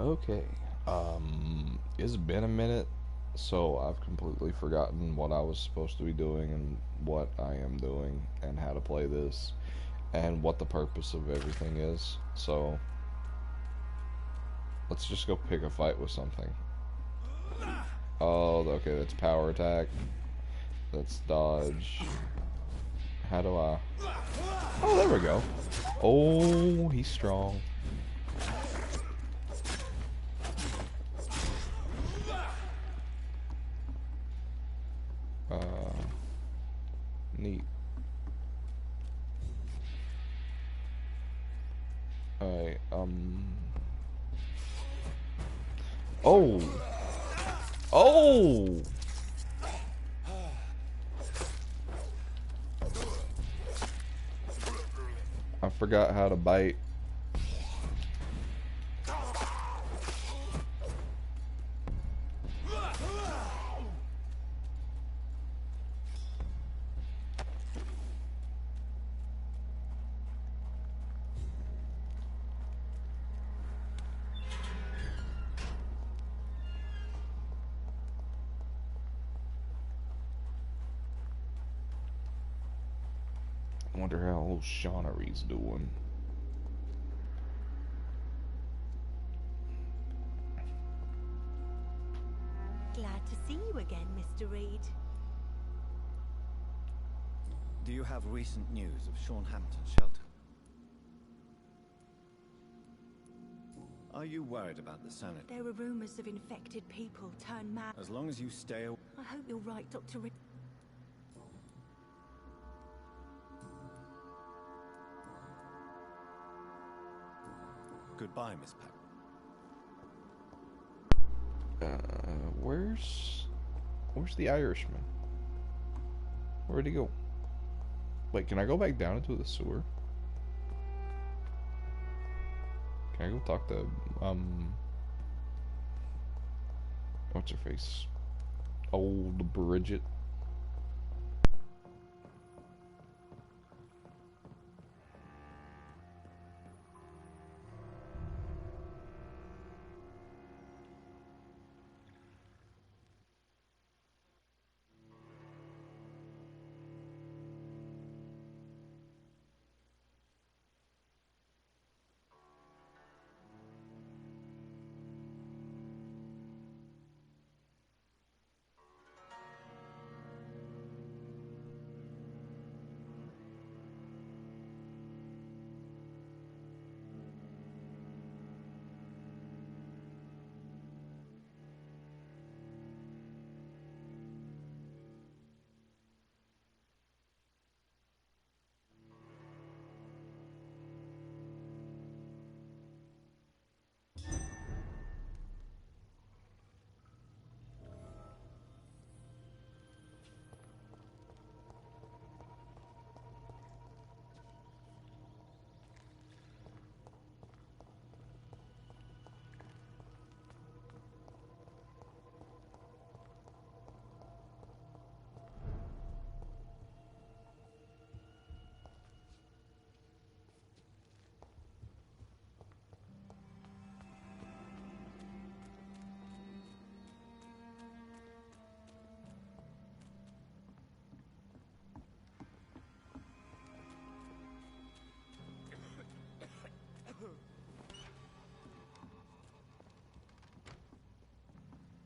Okay. It's been a minute, so I've completely forgotten what I was supposed to be doing and what I am doing and how to play this and what the purpose of everything is. So let's just go pick a fight with something. Oh, okay, that's power attack. That's dodge. How do I... Oh, there we go. Oh, he's strong. Neat. Alright, Oh! Oh! I forgot how to bite. I wonder how old Shawnery's doing. Glad to see you again, Mr. Reed. Do you have recent news of Sean Hampton's shelter? Are you worried about the sanity? There were rumors of infected people turn mad. As long as you stay away. I hope you're right, Dr. Reed. Goodbye, Miss Pack. Where's the Irishman? Where'd he go? Wait, can I go back down into the sewer? Can I go talk to, what's her face? Old Bridget.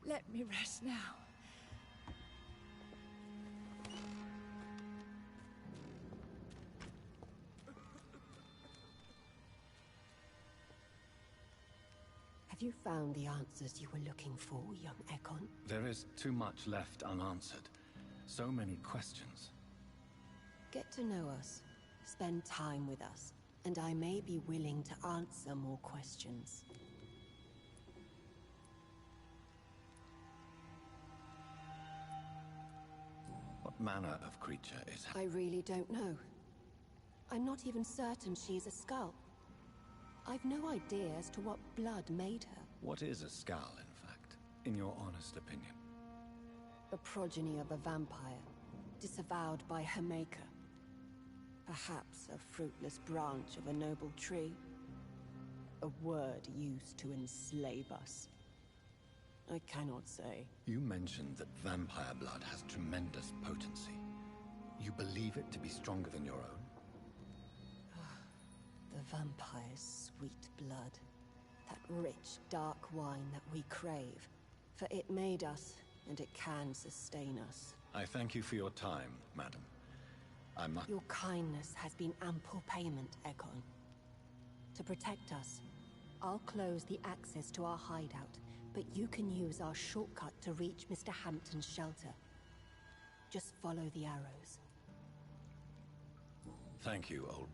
Let me rest now. Have you found the answers you were looking for, young Ekon? There is too much left unanswered. So many questions. Get to know us, spend time with us, and I may be willing to answer more questions. What manner of creature is... I really don't know. I'm not even certain she's a skull. I've no idea as to what blood made her. What is a skull, in fact, in your honest opinion? A progeny of a vampire, disavowed by her maker. Perhaps a fruitless branch of a noble tree. A word used to enslave us. I cannot say. You mentioned that vampire blood has tremendous potency. You believe it to be stronger than your own? The vampire's sweet blood. That rich, dark wine that we crave. For it made us, and it can sustain us. I thank you for your time, madam. I'm not... Your kindness has been ample payment, Ekon. To protect us, I'll close the access to our hideout, but you can use our shortcut to reach Mr. Hampton's shelter. Just follow the arrows. Thank you, old...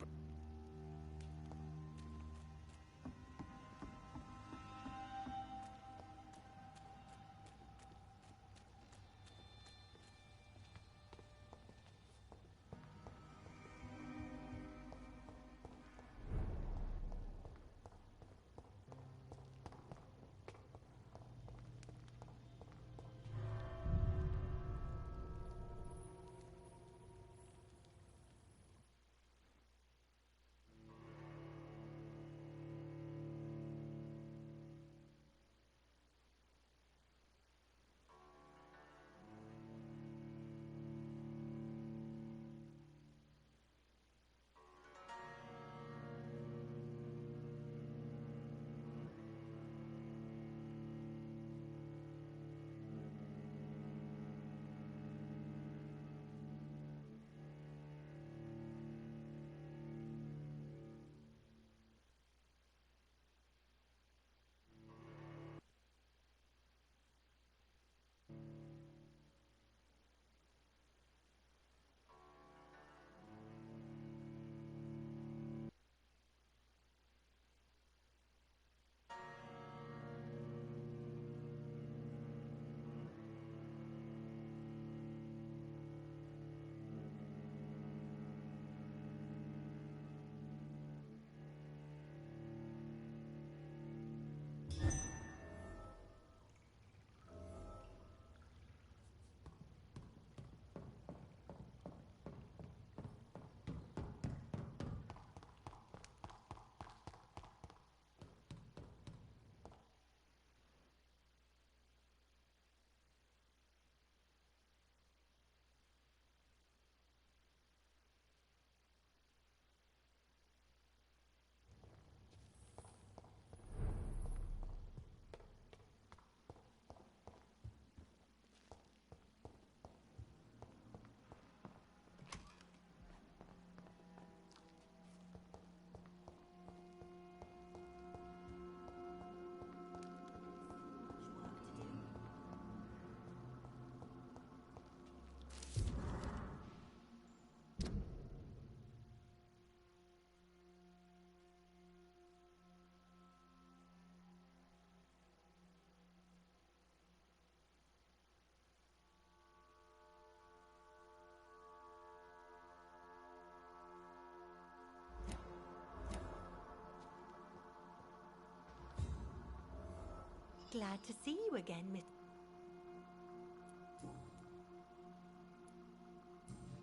Glad to see you again, Miss...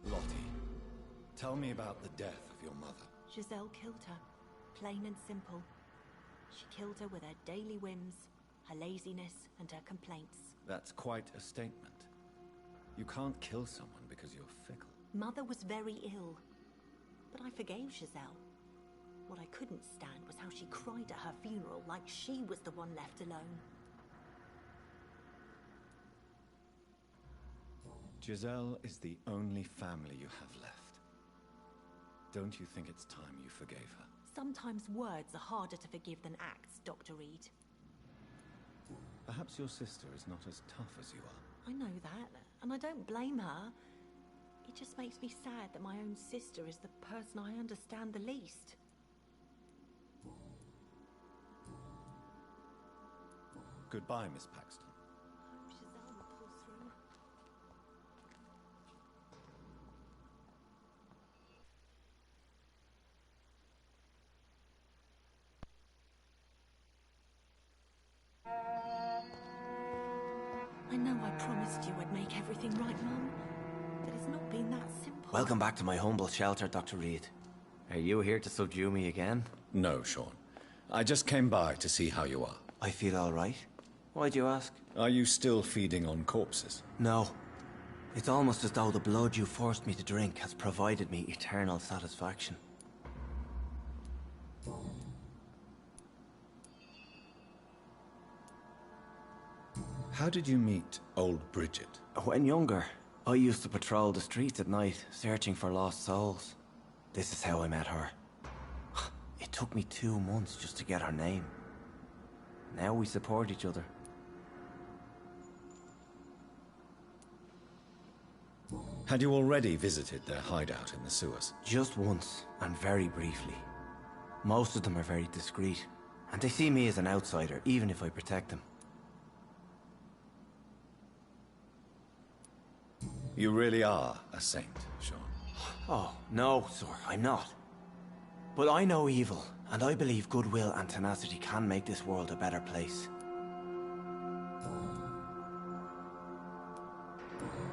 Lottie, tell me about the death of your mother. Giselle killed her. Plain and simple. She killed her with her daily whims, her laziness, and her complaints. That's quite a statement. You can't kill someone because you're fickle. Mother was very ill, but I forgave Giselle. What I couldn't stand was how she cried at her funeral like she was the one left alone. Giselle is the only family you have left. Don't you think it's time you forgave her? Sometimes words are harder to forgive than acts, Dr. Reed. Perhaps your sister is not as tough as you are. I know that, and I don't blame her. It just makes me sad that my own sister is the person I understand the least. Goodbye, Miss Paxton. I hope Giselle will pull through. I know I promised you I'd make everything right, Mum, but it's not been that simple. Welcome back to my humble shelter, Dr. Reed. Are you here to subdue me again? No, Sean. I just came by to see how you are. I feel all right. Why'd you ask? Are you still feeding on corpses? No. It's almost as though the blood you forced me to drink has provided me eternal satisfaction. How did you meet old Bridget? When younger, I used to patrol the streets at night, searching for lost souls. This is how I met her. It took me 2 months just to get her name. Now we support each other. Had you already visited their hideout in the sewers? Just once, and very briefly. Most of them are very discreet, and they see me as an outsider, even if I protect them. You really are a saint, Sean. Oh, no, sir, I'm not. But I know evil, and I believe goodwill and tenacity can make this world a better place.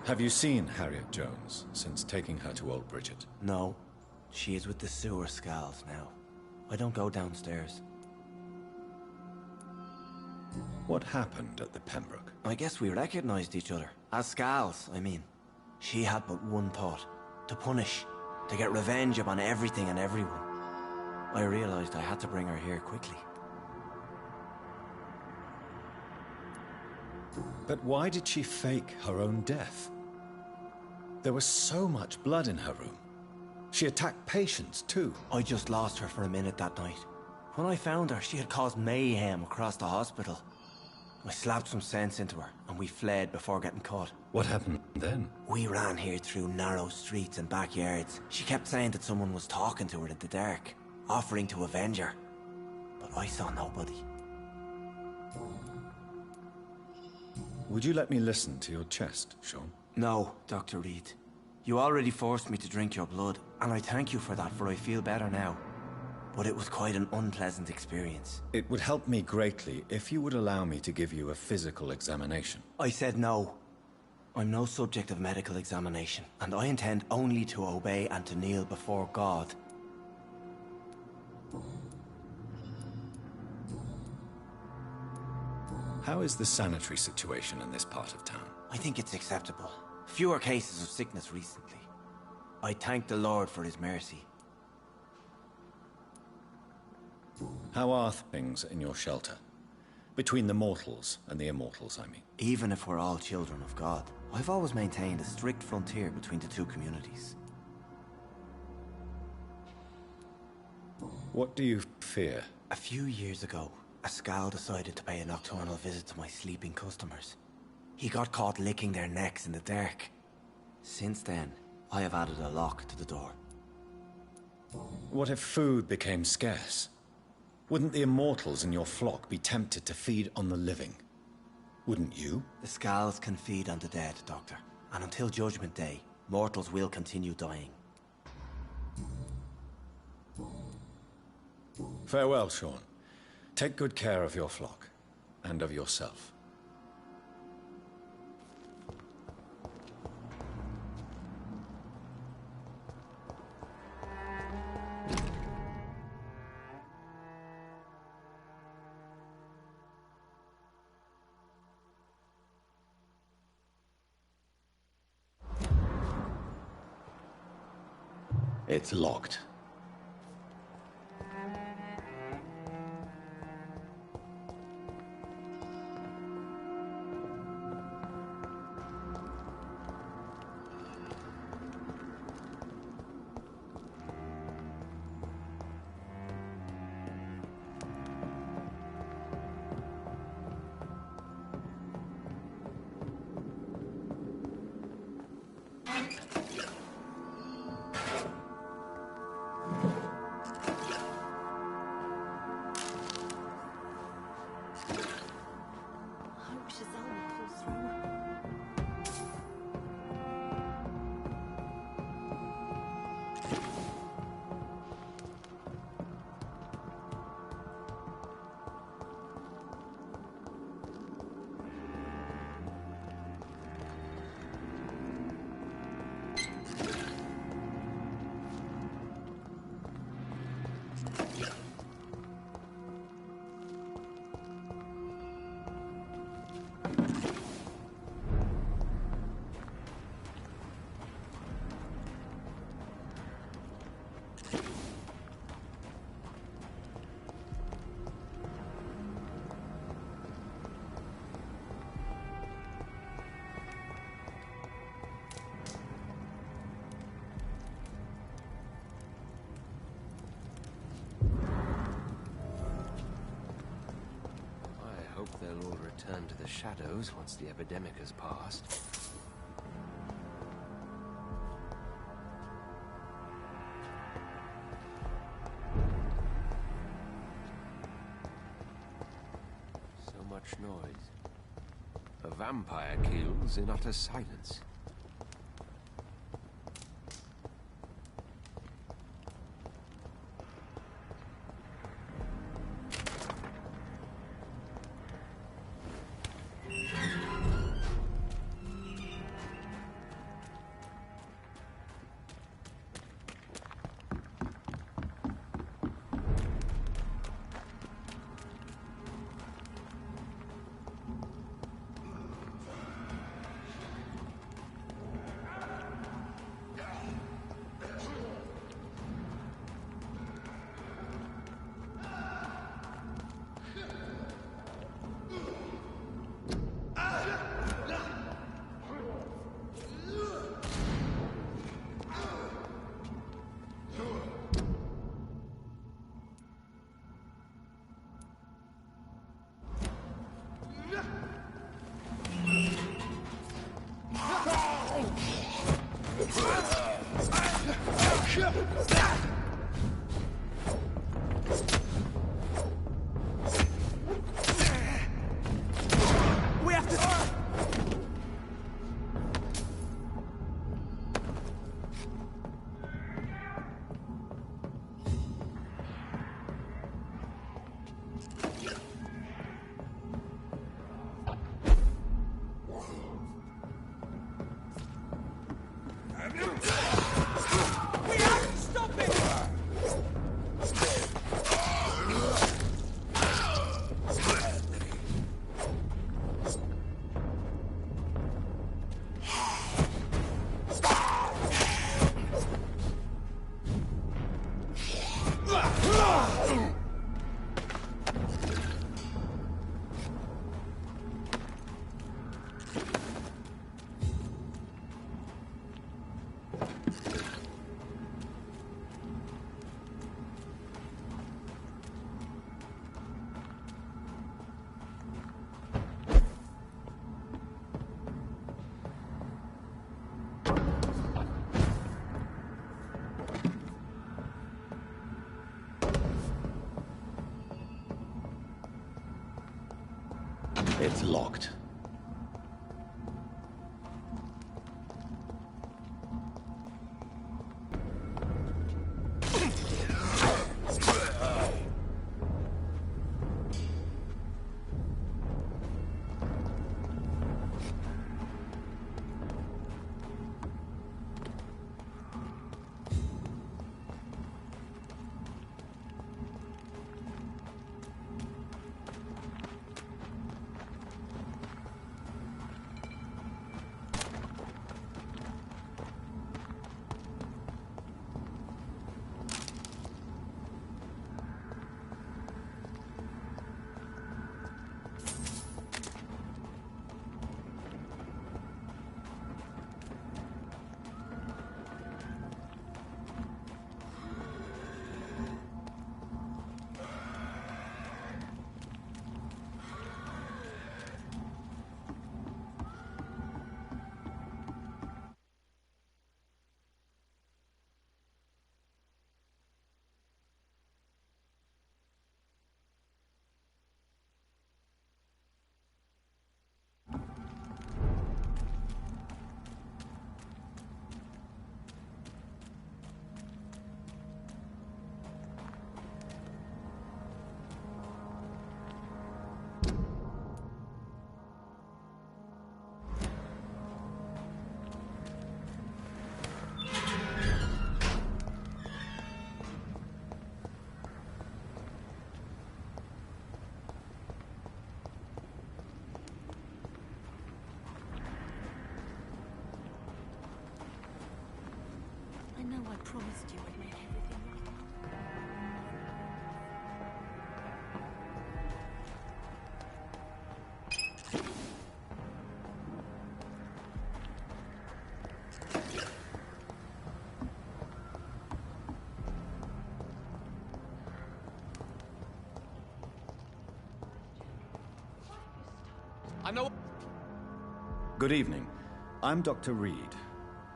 Have you seen Harriet Jones since taking her to old Bridget? No, she is with the sewer Skulls now. I don't go downstairs. What happened at the Pembroke? I guess we recognized each other. As Skulls, I mean. She had but one thought. To punish. To get revenge upon everything and everyone. I realized I had to bring her here quickly. But why did she fake her own death? There was so much blood in her room. She attacked patients, too. I just lost her for a minute that night. When I found her, she had caused mayhem across the hospital. I slapped some sense into her, and we fled before getting caught. What happened then? We ran here through narrow streets and backyards. She kept saying that someone was talking to her in the dark, offering to avenge her. But I saw nobody. Would you let me listen to your chest, Sean? No, Dr. Reed. You already forced me to drink your blood, and I thank you for that, for I feel better now. But it was quite an unpleasant experience. It would help me greatly if you would allow me to give you a physical examination. I said no. I'm no subject of medical examination, and I intend only to obey and to kneel before God. How is the sanitary situation in this part of town? I think it's acceptable. Fewer cases of sickness recently. I thank the Lord for his mercy. How are things in your shelter? Between the mortals and the immortals, I mean. Even if we're all children of God, I've always maintained a strict frontier between the two communities. What do you fear? A few years ago, a Skal decided to pay a nocturnal visit to my sleeping customers. He got caught licking their necks in the dark. Since then, I have added a lock to the door. What if food became scarce? Wouldn't the immortals in your flock be tempted to feed on the living? Wouldn't you? The Skals can feed on the dead, Doctor. And until Judgment Day, mortals will continue dying. Farewell, Sean. Take good care of your flock, and of yourself. It's locked. they'll all return to the shadows once the epidemic has passed. So much noise. A vampire kills in utter silence. It's locked. I know I promised you I'd make everything right. Good evening. I'm Dr. Reed.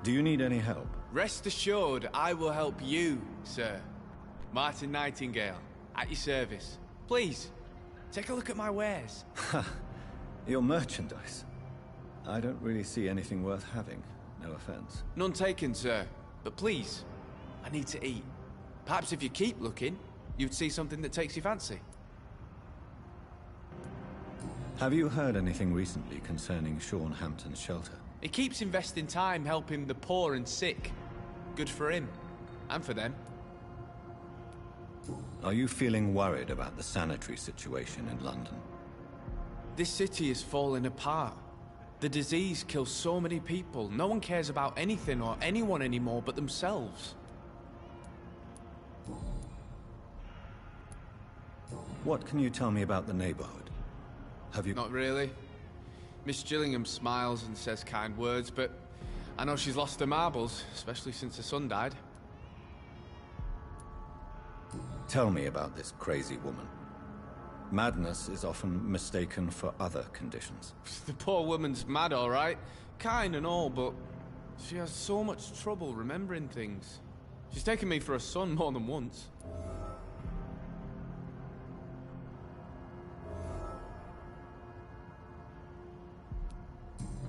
Do you need any help? Rest assured, I will help you, sir. Martin Nightingale, at your service. Please, take a look at my wares. Your merchandise. I don't really see anything worth having. No offense. None taken, sir. But please, I need to eat. Perhaps if you keep looking, you'd see something that takes your fancy. Have you heard anything recently concerning Sean Hampton's shelter? He keeps investing time helping the poor and sick. Good for him. And for them. Are you feeling worried about the sanitary situation in London? This city is falling apart. The disease kills so many people. No one cares about anything or anyone anymore but themselves. What can you tell me about the neighborhood? Have you... Not really. Miss Gillingham smiles and says kind words, but I know she's lost her marbles, especially since her son died. Tell me about this crazy woman. Madness is often mistaken for other conditions. The poor woman's mad, all right. Kind and all, but she has so much trouble remembering things. She's taken me for a son more than once.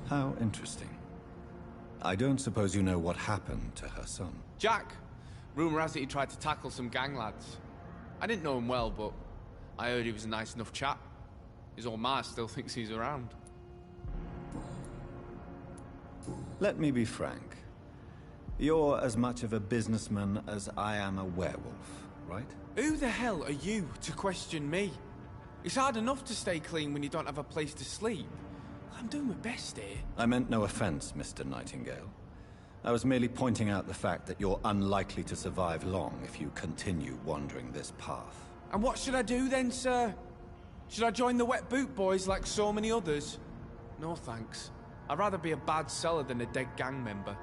How interesting. I don't suppose you know what happened to her son. Jack! Rumour has it he tried to tackle some gang lads. I didn't know him well, but I heard he was a nice enough chap. His old ma still thinks he's around. Let me be frank. You're as much of a businessman as I am a werewolf, right? Who the hell are you to question me? It's hard enough to stay clean when you don't have a place to sleep. I'm doing my best here. I meant no offense, Mr. Nightingale. I was merely pointing out the fact that you're unlikely to survive long if you continue wandering this path. And what should I do then, sir? Should I join the Wet Boot Boys like so many others? No thanks. I'd rather be a bad seller than a dead gang member.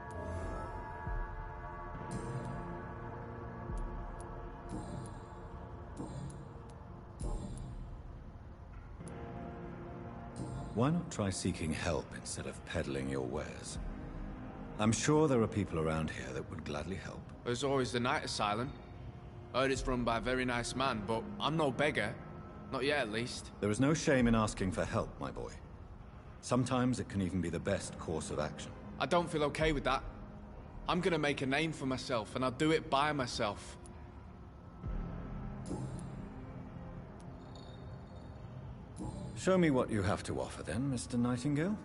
Why not try seeking help instead of peddling your wares? I'm sure there are people around here that would gladly help. There's always the night asylum. I heard it's run by a very nice man, but I'm no beggar. Not yet, at least. There is no shame in asking for help, my boy. Sometimes it can even be the best course of action. I don't feel okay with that. I'm gonna make a name for myself, and I'll do it by myself. Show me what you have to offer then, Mr. Nightingale.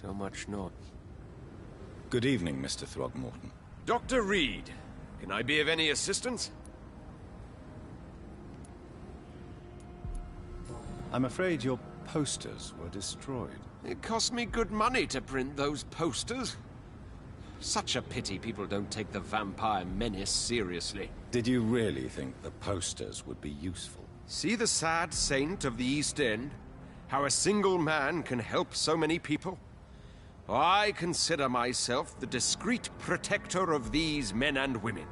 So much noise. Good evening, Mr. Throgmorton. Dr. Reed, can I be of any assistance? I'm afraid your posters were destroyed. It cost me good money to print those posters. Such a pity people don't take the vampire menace seriously. Did you really think the posters would be useful? See the sad saint of the East End? How a single man can help so many people? I consider myself the discreet protector of these men and women.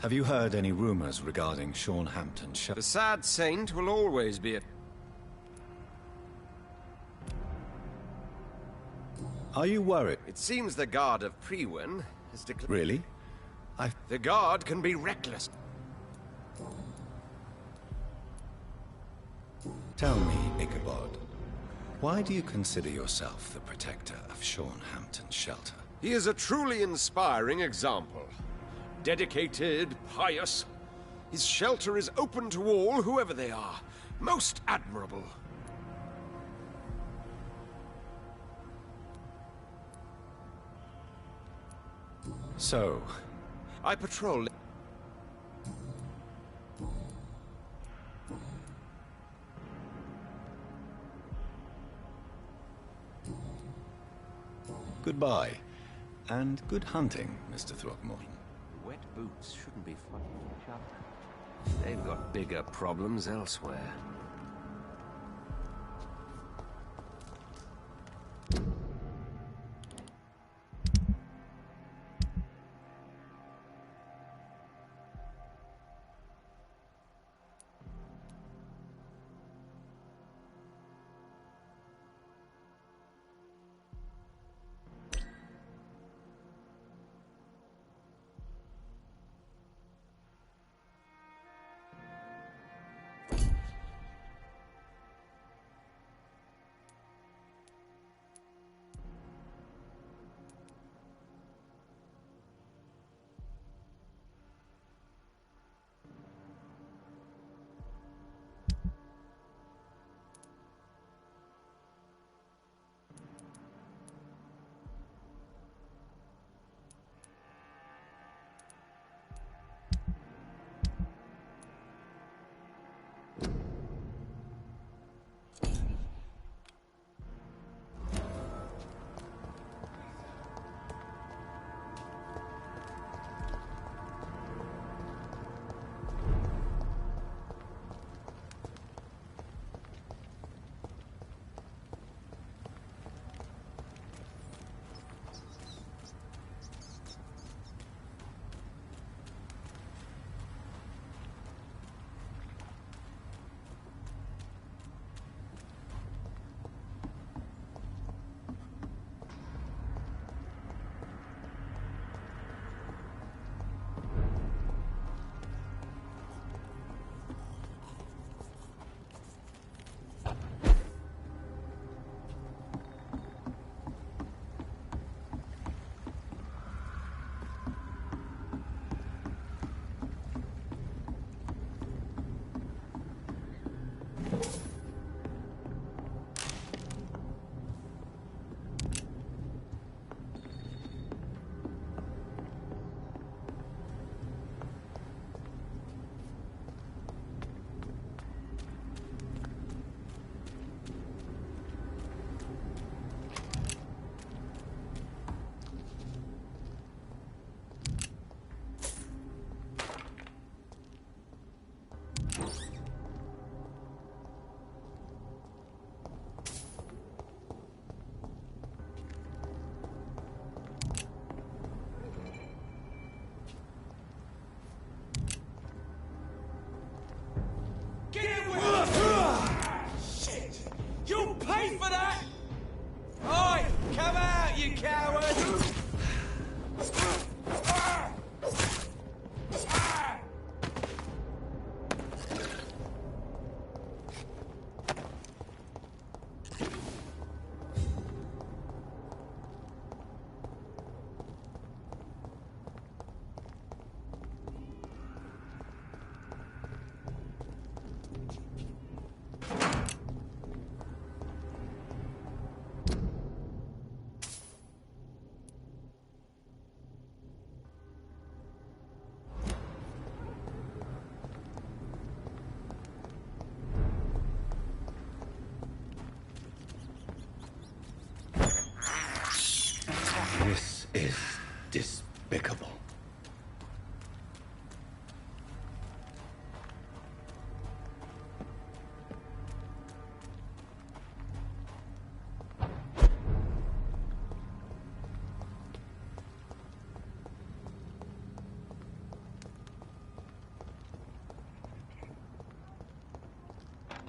Have you heard any rumors regarding Sean Hampton's shelter? The sad saint will always be a... Are you worried? It seems the guard of Prewen has declared... Really? The guard can be reckless. Tell me, Ichabod, why do you consider yourself the protector of Sean Hampton's shelter? He is a truly inspiring example. Dedicated, pious. His shelter is open to all, whoever they are. Most admirable. So, I patrol... goodbye, and good hunting, Mr. Throgmorton. Wet boots shouldn't be fun for each other. They've got bigger problems elsewhere.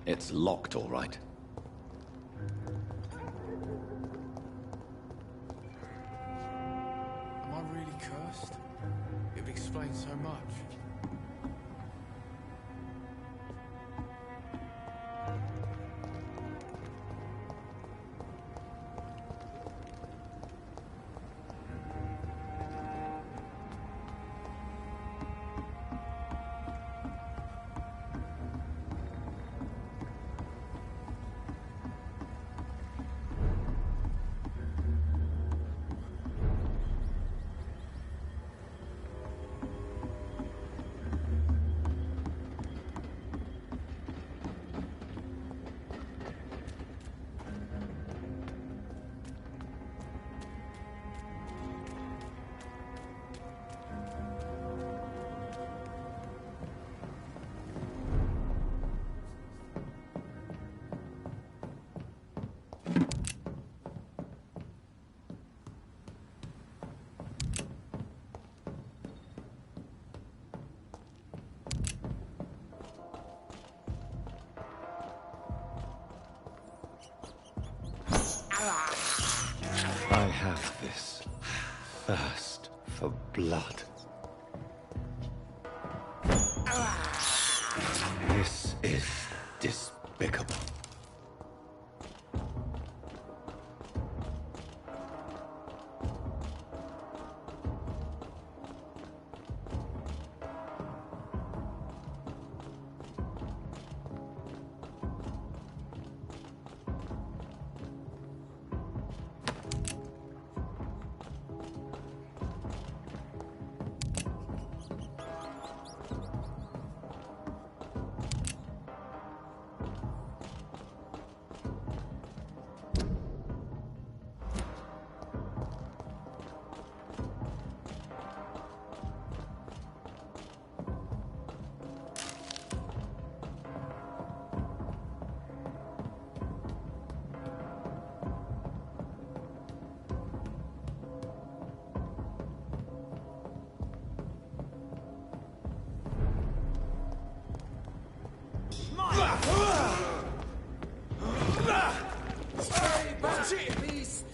It's locked, all right. Am I really cursed? It would explain so much. I have this thirst for blood. This is despicable.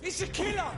It's a killer!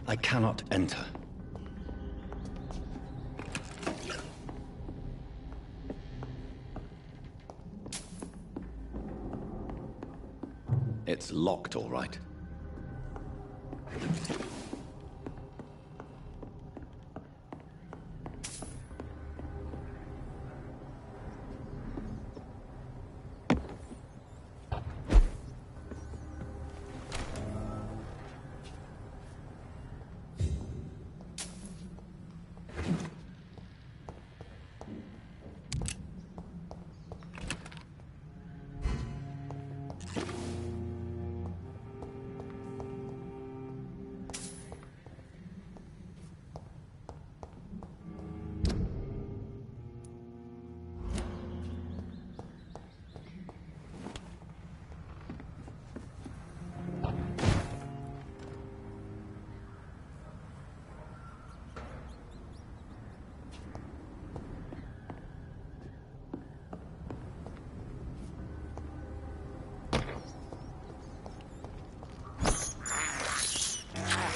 I cannot enter. It's locked, all right.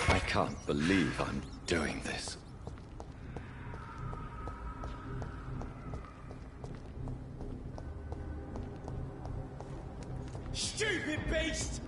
I can't believe I'm doing this. Stupid beast!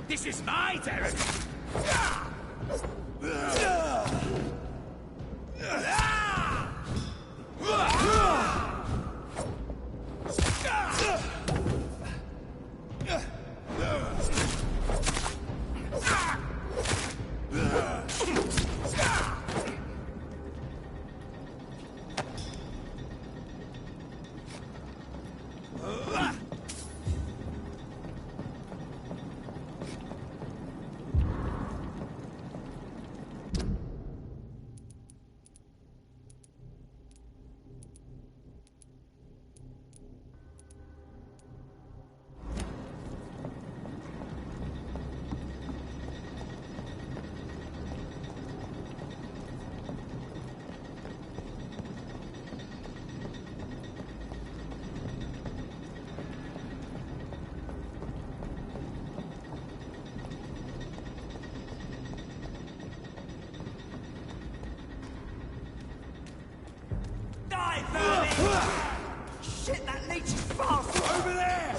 This is my territory! Shit, that leech is fast! Over there!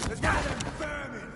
There's one of them vermin!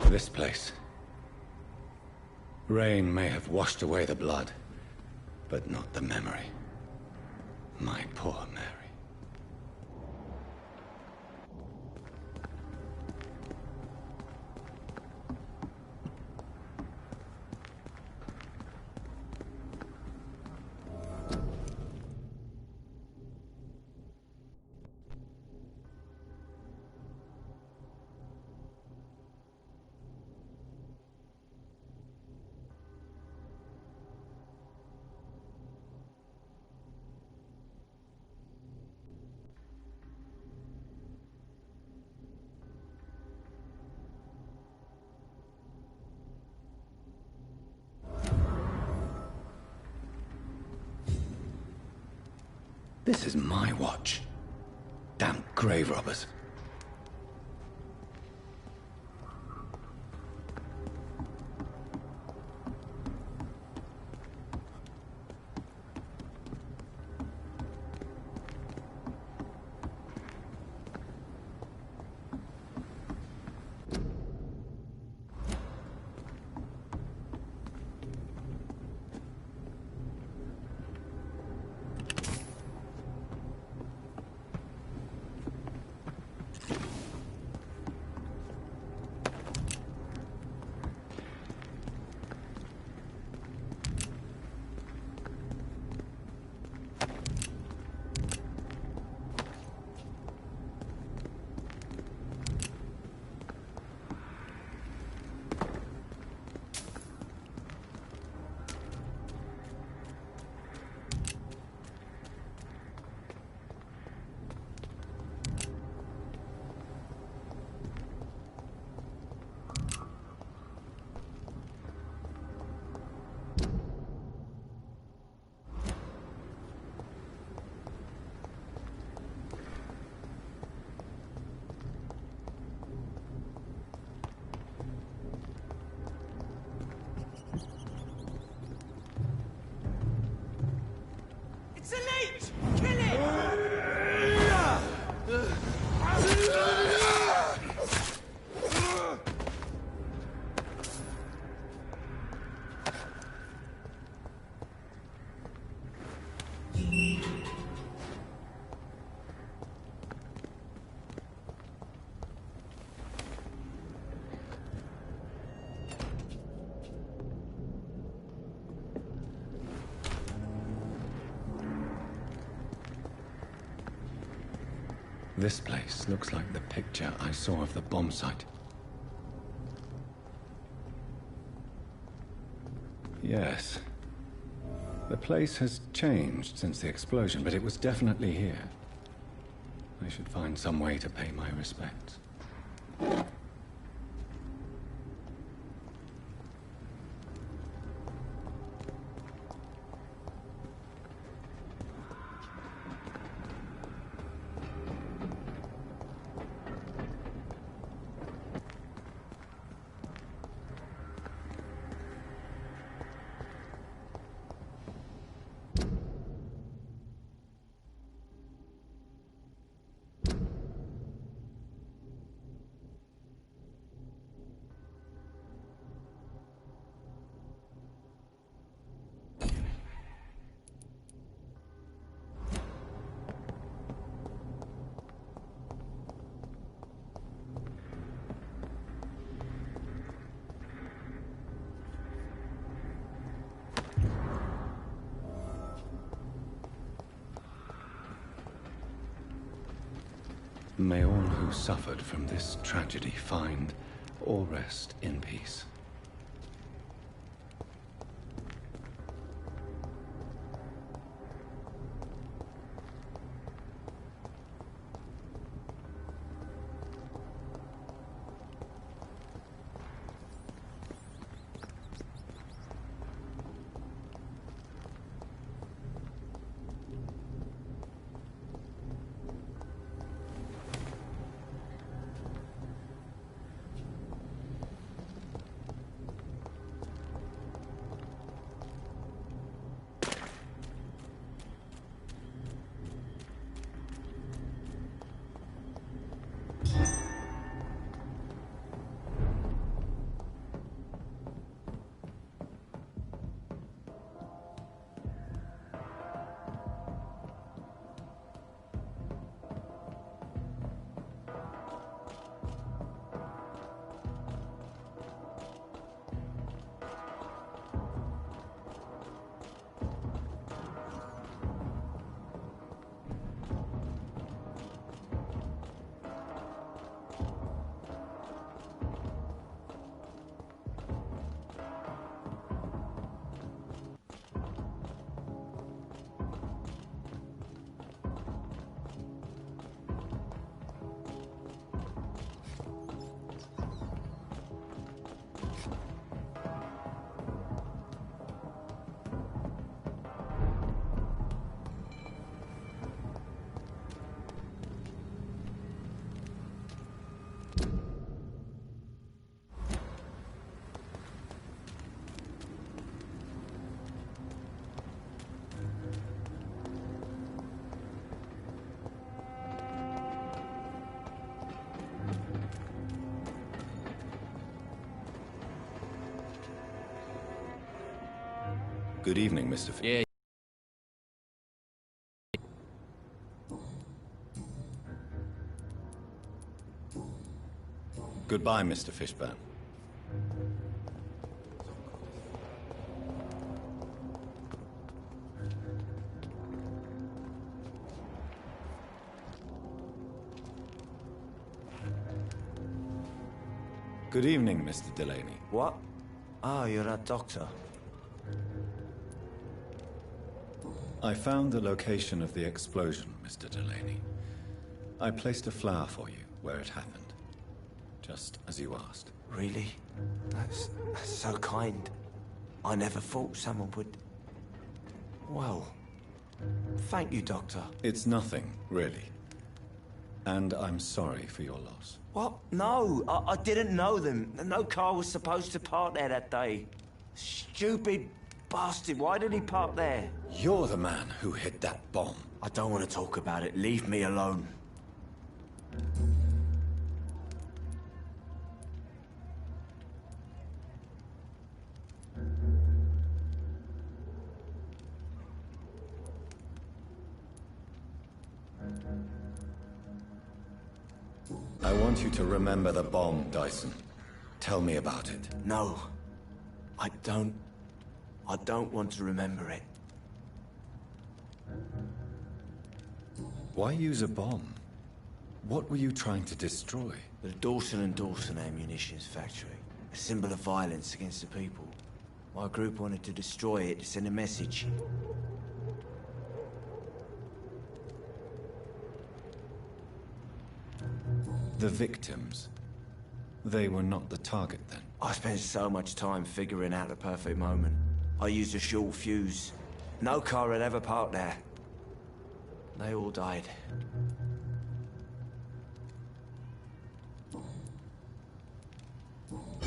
This place. Rain may have washed away the blood, but not the memory. My poor Mary. This is my watch. Damn grave robbers. It's elite! Kill it! This place looks like the picture I saw of the bomb site. Yes. The place has changed since the explosion, but it was definitely here. I should find some way to pay my respects. May all who suffered from this tragedy find or rest in peace. Good evening, Mr. Yeah. Goodbye, Mr. Fishburne. Good evening, Mr. Delaney. What? Oh, you're that doctor. I found the location of the explosion, Mr. Delaney. I placed a flower for you where it happened, just as you asked. Really? That's so kind. I never thought someone would... Well, thank you, Doctor. It's nothing, really. And I'm sorry for your loss. What? No, I didn't know them. No car was supposed to park there that day. Stupid bastard, why did he park there? You're the man who hid that bomb. I don't want to talk about it. Leave me alone. I want you to remember the bomb, Dyson. Tell me about it. No, I don't want to remember it. Why use a bomb? What were you trying to destroy? The Dawson & Dawson ammunitions factory. A symbol of violence against the people. My group wanted to destroy it to send a message. The victims. They were not the target then. I spent so much time figuring out the perfect moment. I used a short fuse. No car had ever parked there. They all died.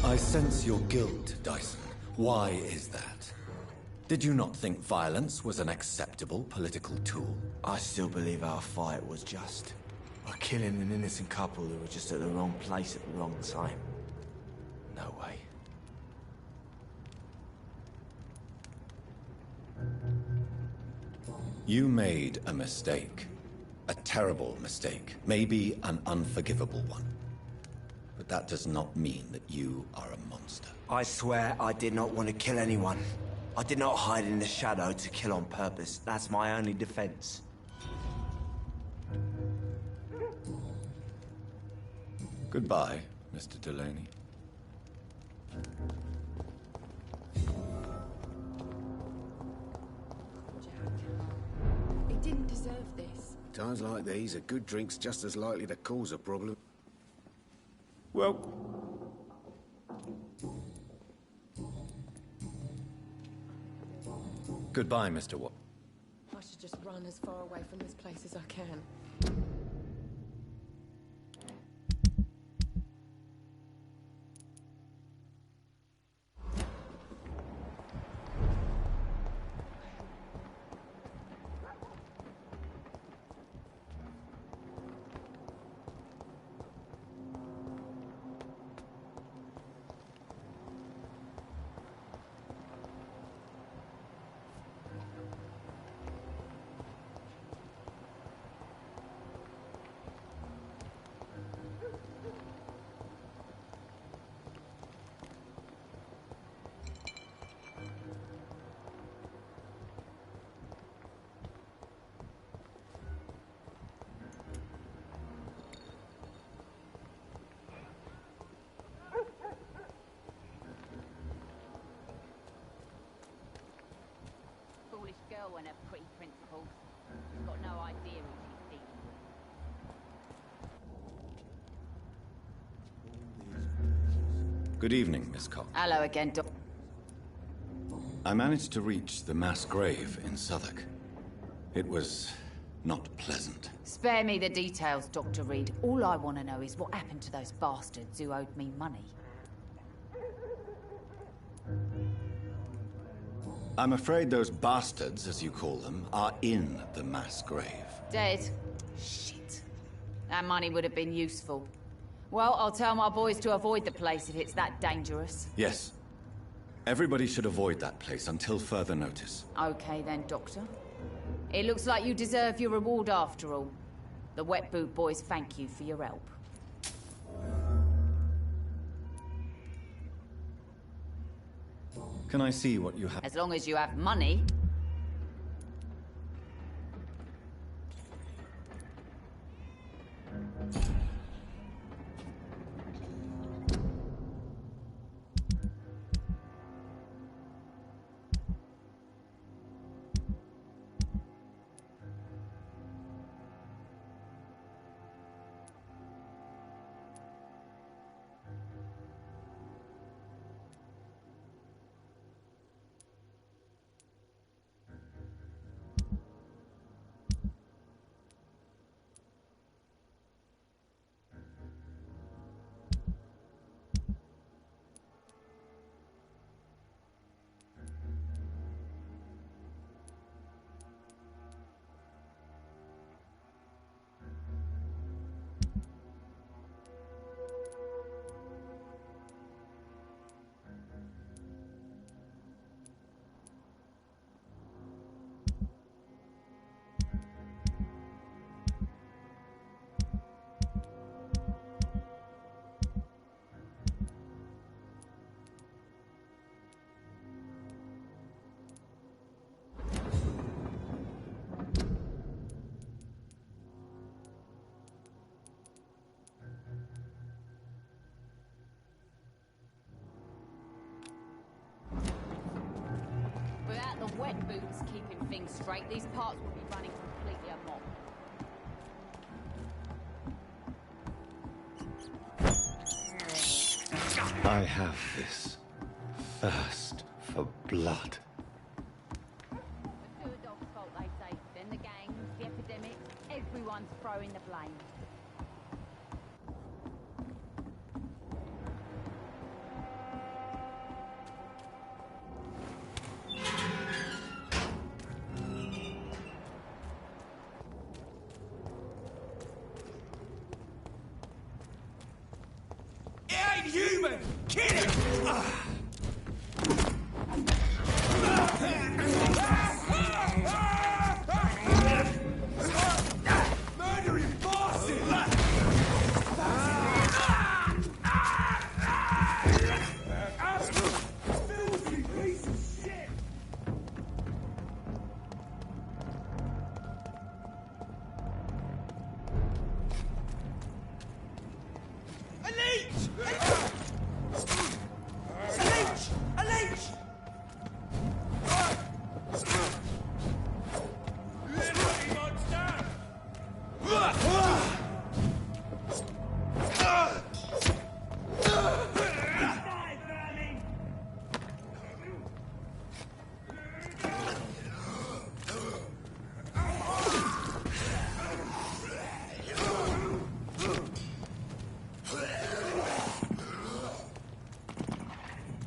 I sense your guilt, Dyson. Why is that? Did you not think violence was an acceptable political tool? I still believe our fight was just. By killing an innocent couple who were just at the wrong place at the wrong time. No way. You made a mistake. A terrible mistake. Maybe an unforgivable one. But that does not mean that you are a monster. I swear I did not want to kill anyone. I did not hide in the shadow to kill on purpose. That's my only defense. Goodbye, Mr. Delaney. He didn't deserve this. Times like these, a good drink's just as likely to cause a problem. Well... Goodbye, Mr. Watt. I should just run as far away from this place as I can. Foolish girl and her pretty principles. She's got no idea who she's dealing with. Good evening, Miss Cox. Hello again, Doc. I managed to reach the mass grave in Southwark. It was not pleasant. Spare me the details, Dr. Reed. All I want to know is what happened to those bastards who owed me money. I'm afraid those bastards, as you call them, are in the mass grave. Dead? Shit. That money would have been useful. Well, I'll tell my boys to avoid the place if it's that dangerous. Yes. Everybody should avoid that place until further notice. Okay then, Doctor. It looks like you deserve your reward after all. The Wet Boot Boys thank you for your help. Can I see what you have? As long as you have money. Without the Wet Boots keeping things straight, these parts will be running completely amok. I have this thirst for blood. The good dog's fault, they say. Then the gangs, the epidemics, everyone's throwing the blame. Human! Kill it! Murdering bastard! Filthy piece of shit! A leech! A leech! Little monster!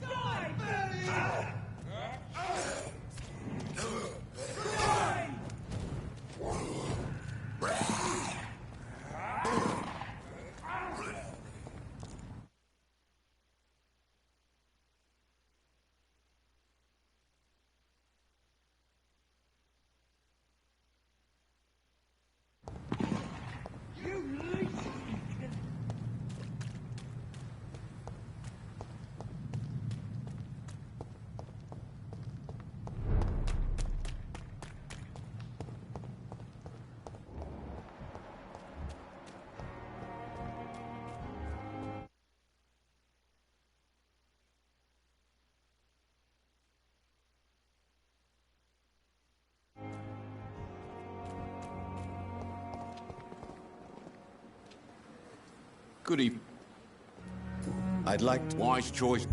Die, vermin! Good evening. I'd like to... Wise choice.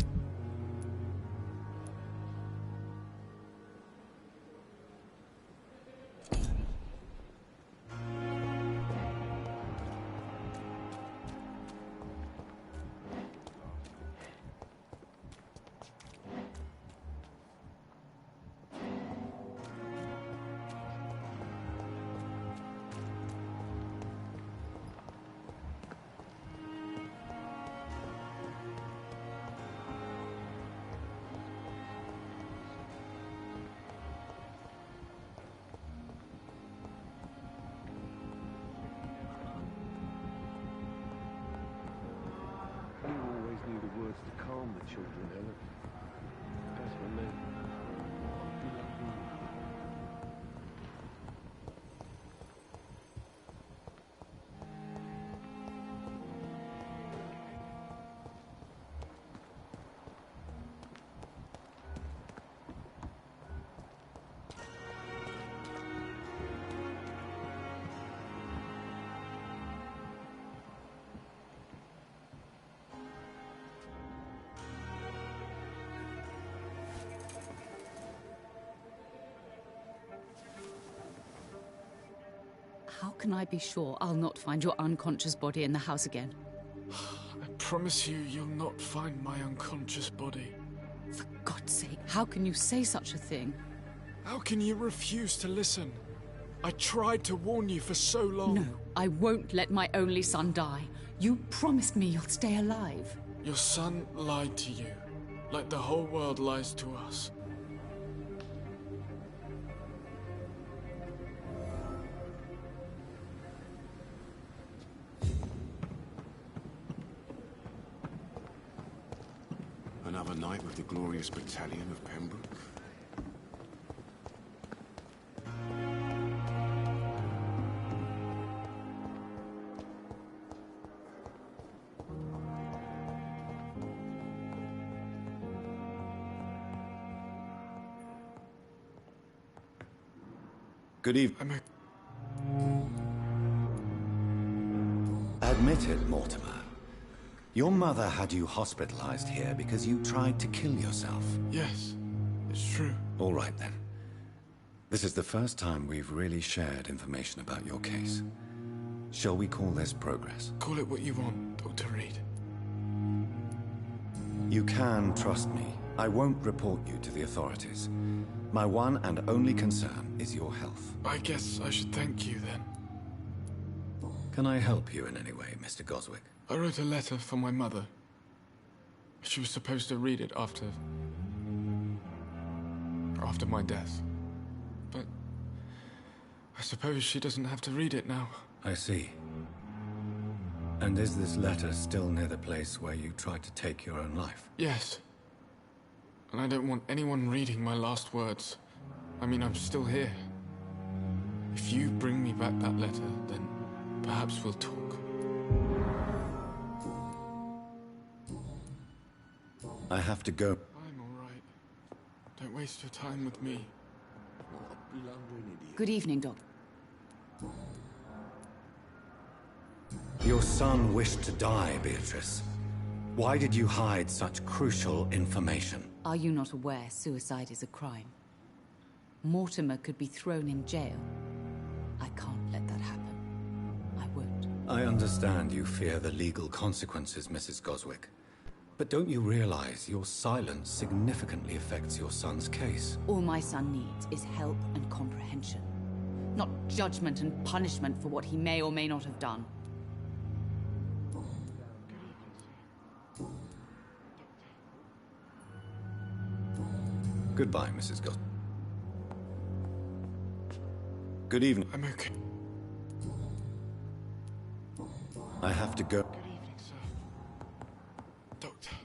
How can I be sure I'll not find your unconscious body in the house again? I promise you, you'll not find my unconscious body. For God's sake, how can you say such a thing? How can you refuse to listen? I tried to warn you for so long. No, I won't let my only son die. You promised me you'll stay alive. Your son lied to you, like the whole world lies to us. Another night with the glorious battalion of Pembroke. Good evening. Admit it, Mortimer. Your mother had you hospitalized here because you tried to kill yourself. Yes, it's true. All right, then. This is the first time we've really shared information about your case. Shall we call this progress? Call it what you want, Dr. Reed. You can trust me. I won't report you to the authorities. My one and only concern is your health. I guess I should thank you, then. Can I help you in any way, Mr. Goswick? I wrote a letter for my mother. She was supposed to read it after my death. But I suppose she doesn't have to read it now. I see. And is this letter still near the place where you tried to take your own life? Yes. And I don't want anyone reading my last words. I mean, I'm still here. If you bring me back that letter, then perhaps we'll talk. I have to go. I'm all right. Don't waste your time with me. Good evening, Doc. Your son wished to die, Beatrice. Why did you hide such crucial information? Are you not aware suicide is a crime? Mortimer could be thrown in jail. I can't let that happen. I won't. I understand you fear the legal consequences, Mrs. Goswick. But don't you realize your silence significantly affects your son's case? All my son needs is help and comprehension. Not judgment and punishment for what he may or may not have done. Goodbye, Mrs. Goswick. Good evening. I'm okay. I have to go. Good evening, sir. Doctor.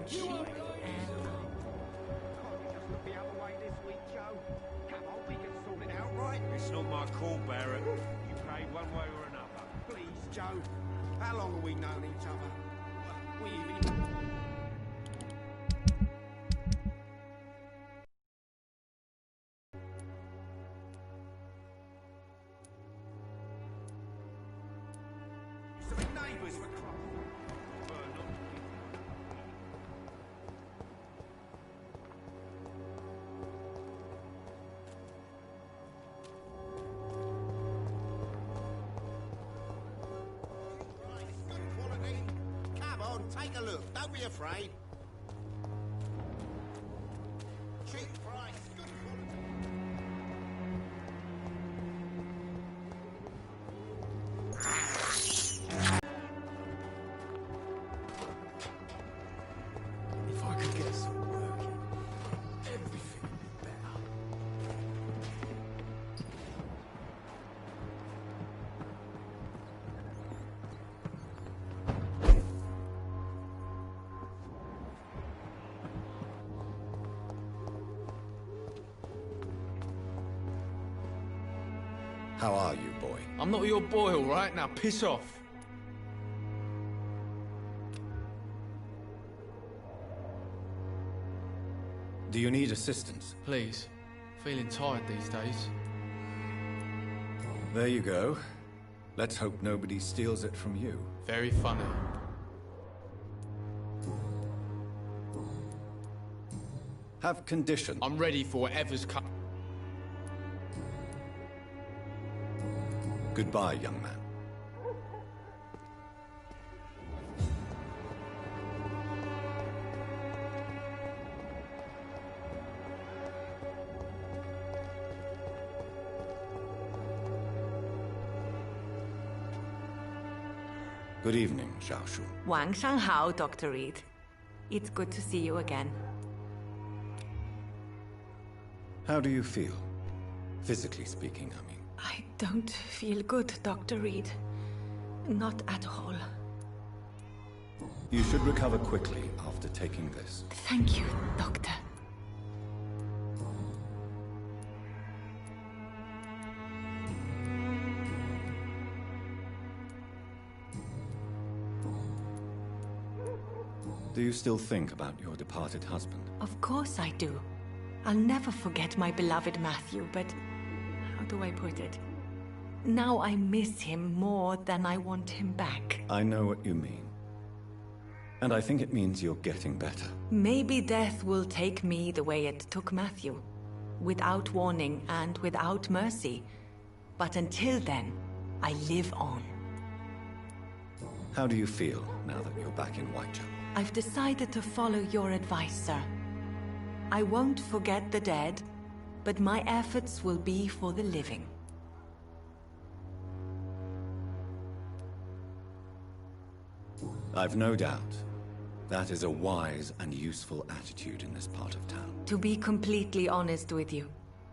cheap airline. The other way this week, Joe. Come on, we can sort it out, right? It's not my call, Barrett. You paid one way or another. Please, Joe. How long have we known each other? We even... Used to be neighbours for Christ. Come on, take a look. Don't be afraid. Cheap price, good quality. If I could get some work in, everything would be better. How are you, boy? I'm not your boy, all right? Now piss off. Do you need assistance? Please. Feeling tired these days. There you go. Let's hope nobody steals it from you. Very funny. Have condition. I'm ready for whatever's come. Goodbye, young man. Good evening, Xiaoshu. 晚上好, Dr. Reed. It's good to see you again. How do you feel? Physically speaking, I mean. I don't feel good, Dr. Reed. Not at all. You should recover quickly after taking this. Thank you, Doctor. Do you still think about your departed husband? Of course I do. I'll never forget my beloved Matthew, but how do I put it? Now I miss him more than I want him back. I know what you mean. And I think it means you're getting better. Maybe death will take me the way it took Matthew. Without warning and without mercy. But until then, I live on. How do you feel now that you're back in Whitechapel? I've decided to follow your advice, sir. I won't forget the dead, but my efforts will be for the living. I've no doubt. That is a wise and useful attitude in this part of town. To be completely honest with you,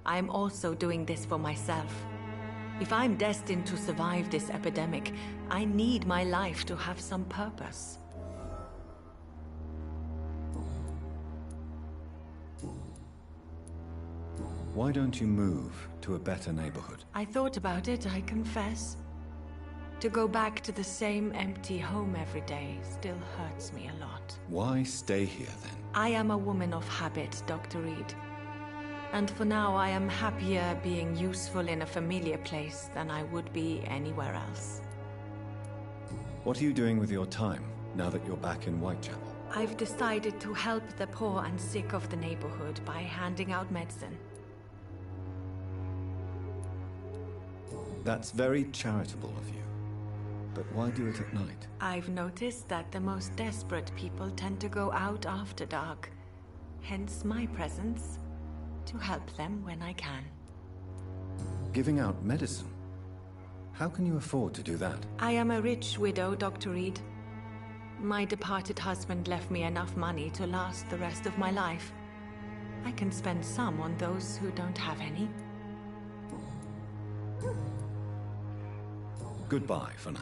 I am also doing this for myself. If I'm destined to survive this epidemic, I need my life to have some purpose. Why don't you move to a better neighborhood? I thought about it, I confess. To go back to the same empty home every day still hurts me a lot. Why stay here then? I am a woman of habit, Dr. Reed. And for now, I am happier being useful in a familiar place than I would be anywhere else. What are you doing with your time, now that you're back in Whitechapel? I've decided to help the poor and sick of the neighborhood by handing out medicine. That's very charitable of you. But why do it at night? I've noticed that the most desperate people tend to go out after dark. Hence my presence, to help them when I can. Giving out medicine? How can you afford to do that? I am a rich widow, Dr. Reed. My departed husband left me enough money to last the rest of my life. I can spend some on those who don't have any. Goodbye for now.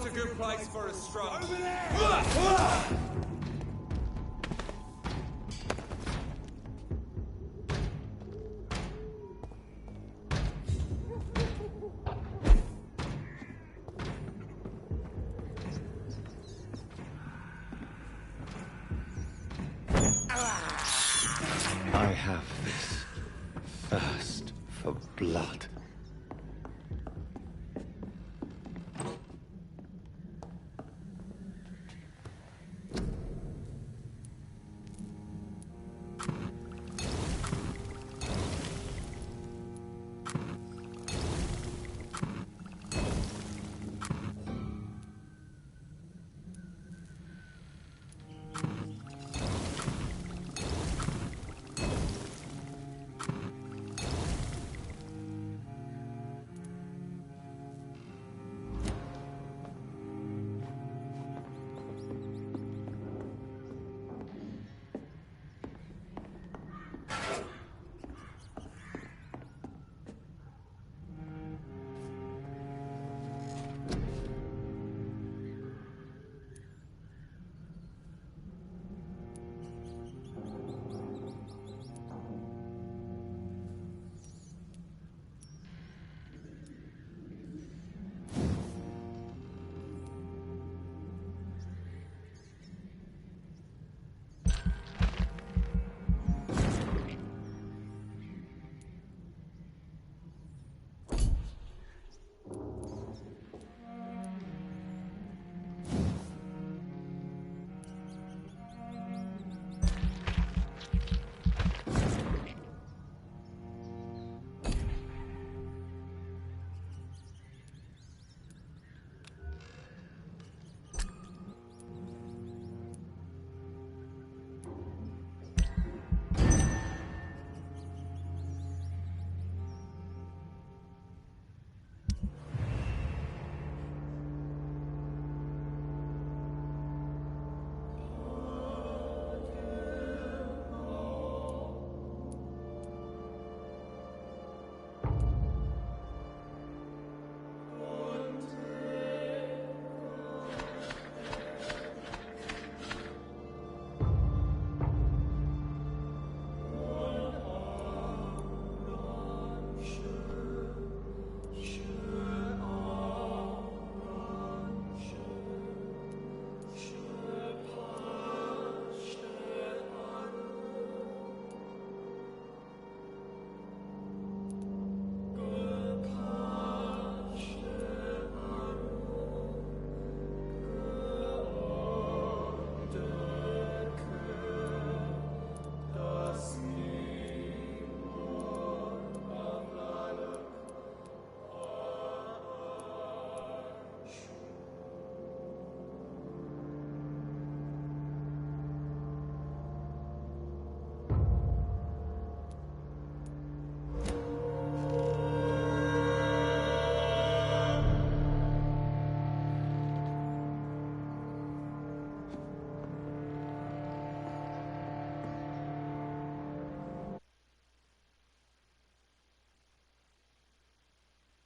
a good place for a stroll. Over there! I have this thirst for blood.